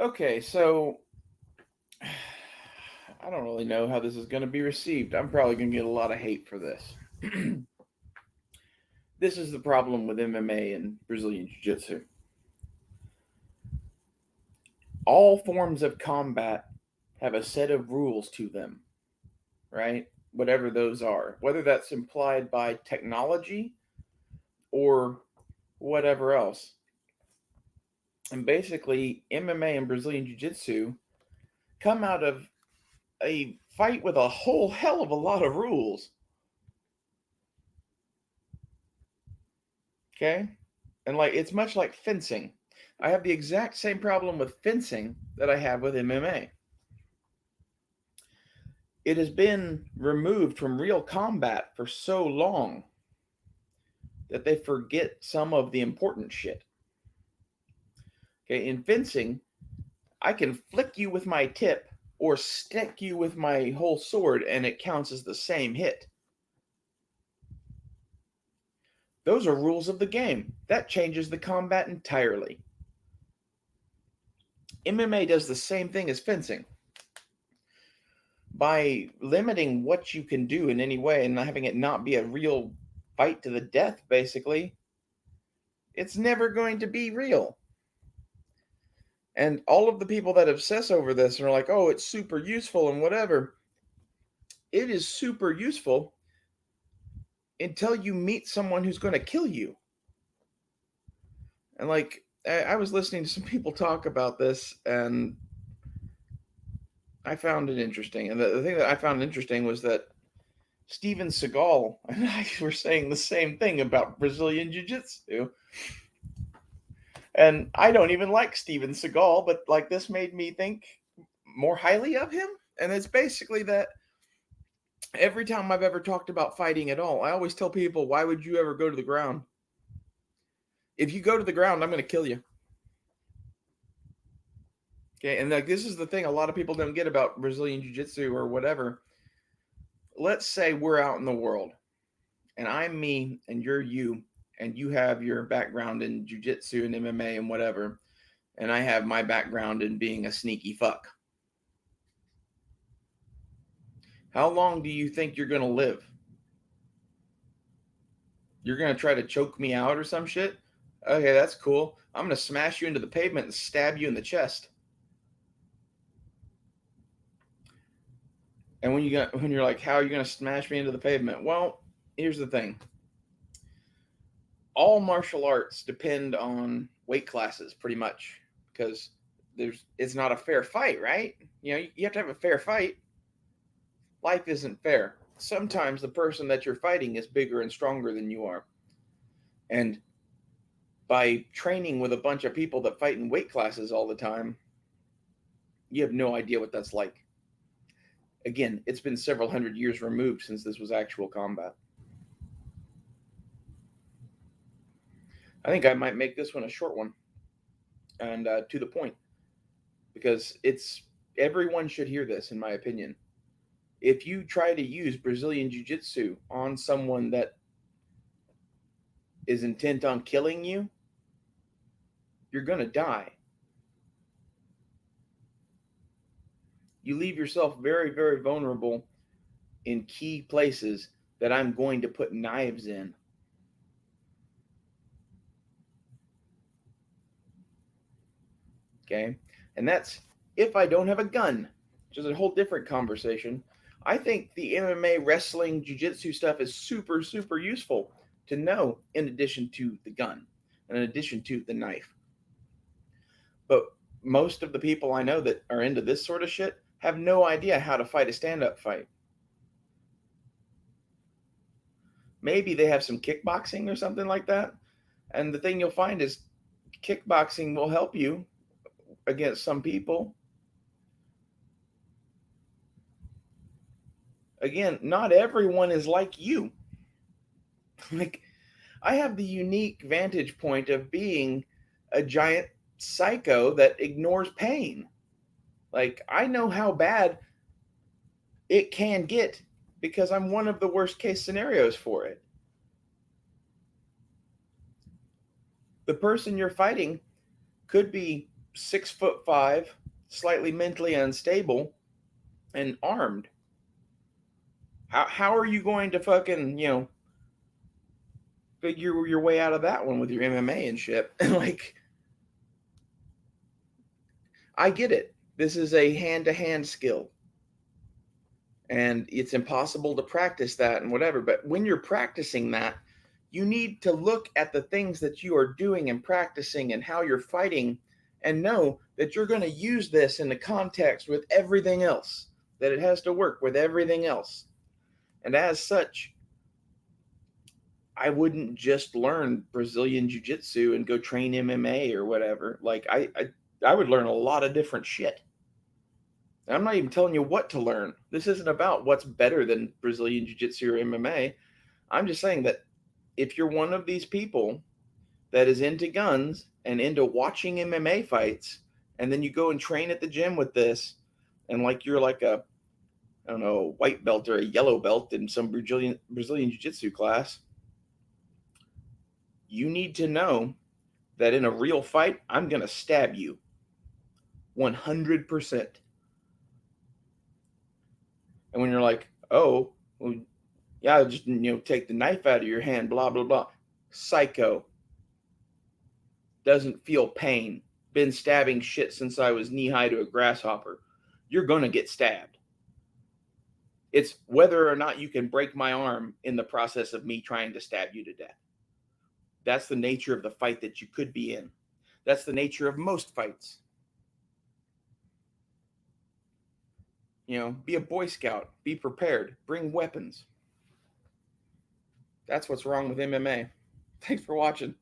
Okay, so I don't really know how this is going to be received. I'm probably going to get a lot of hate for this. This is the problem with MMA and Brazilian Jiu Jitsu. All forms of combat have a set of rules to them, right? Whatever those are, whether that's implied by technology or whatever else. And basically, MMA and Brazilian Jiu Jitsu come out of a fight with a whole hell of a lot of rules. Okay? And like it's much like fencing. I have the exact same problem with fencing that I have with MMA. It has been removed from real combat for so long that they forget some of the important shit. Okay, in fencing, I can flick you with my tip or stick you with my whole sword and it counts as the same hit. Those are rules of the game. That changes the combat entirely. MMA does the same thing as fencing. By limiting what you can do in any way and having it not be a real fight to the death, basically, it's never going to be real. And all of the people that obsess over this and are like, oh, it's super useful and whatever, it is super useful until you meet someone who's going to kill you. And like, I was listening to some people talk about this and I found it interesting. And the thing that I found interesting was that Steven Seagal and I were saying the same thing about Brazilian Jiu Jitsu. And I don't even like Steven Seagal, but like this made me think more highly of him. And it's basically that every time I've ever talked about fighting at all, I always tell people, why would you ever go to the ground? If you go to the ground, I'm going to kill you. Okay. And like, this is the thing a lot of people don't get about Brazilian Jiu Jitsu or whatever. Let's say we're out in the world and I'm me and you're you, and you have your background in Jiu Jitsu and MMA and whatever, and I have my background in being a sneaky fuck. How long do you think you're going to live? You're going to try to choke me out or some shit? Okay, that's cool. I'm going to smash you into the pavement and stab you in the chest. And when you're like, how are you going to smash me into the pavement? Well, here's the thing. All martial arts depend on weight classes pretty much because it's not a fair fight, right? You have to have a fair fight. Life isn't fair. Sometimes the person that you're fighting is bigger and stronger than you are. And by training with a bunch of people that fight in weight classes all the time, you have no idea what that's like. Again, it's been several hundred years removed since this was actual combat. I think I might make this one a short one and to the point because everyone should hear this, in my opinion. If you try to use Brazilian Jiu Jitsu on someone that is intent on killing you, you're going to die. You leave yourself very, very vulnerable in key places that I'm going to put knives in. Okay? And that's if I don't have a gun, which is a whole different conversation. I think the MMA, wrestling, jiu-jitsu stuff is super, super useful to know in addition to the gun and in addition to the knife. But most of the people I know that are into this sort of shit have no idea how to fight a stand-up fight. Maybe they have some kickboxing or something like that. And the thing you'll find is kickboxing will help you against some people. Again, not everyone is like you. Like, I have the unique vantage point of being a giant psycho that ignores pain. Like, I know how bad it can get because I'm one of the worst case scenarios for it. The person you're fighting could be 6'5", slightly mentally unstable, and armed. How are you going to fucking, figure your way out of that one with your MMA and shit? Like, I get it. This is a hand-to-hand skill, and it's impossible to practice that and whatever. But when you're practicing that, you need to look at the things that you are doing and practicing and how you're fighting, and know that you're going to use this in the context with everything else, that it has to work with everything else. And as such, I wouldn't just learn Brazilian jiu-jitsu and go train MMA or whatever. Like, I would learn a lot of different shit. And I'm not even telling you what to learn. This isn't about what's better than Brazilian jiu-jitsu or MMA. I'm just saying that if you're one of these people that is into guns and into watching MMA fights, and then you go and train at the gym with this, and like you're like a, I don't know, a white belt or a yellow belt in some Brazilian jiu-jitsu class, you need to know that in a real fight, I'm going to stab you 100%. And when you're like, oh, well, yeah, I'll just, take the knife out of your hand, blah, blah, blah. Psycho. Doesn't feel pain. Been stabbing shit since I was knee high to a grasshopper. You're going to get stabbed. It's whether or not you can break my arm in the process of me trying to stab you to death. That's the nature of the fight that you could be in. That's the nature of most fights. Be a Boy Scout. Be prepared. Bring weapons. That's what's wrong with MMA. Thanks for watching.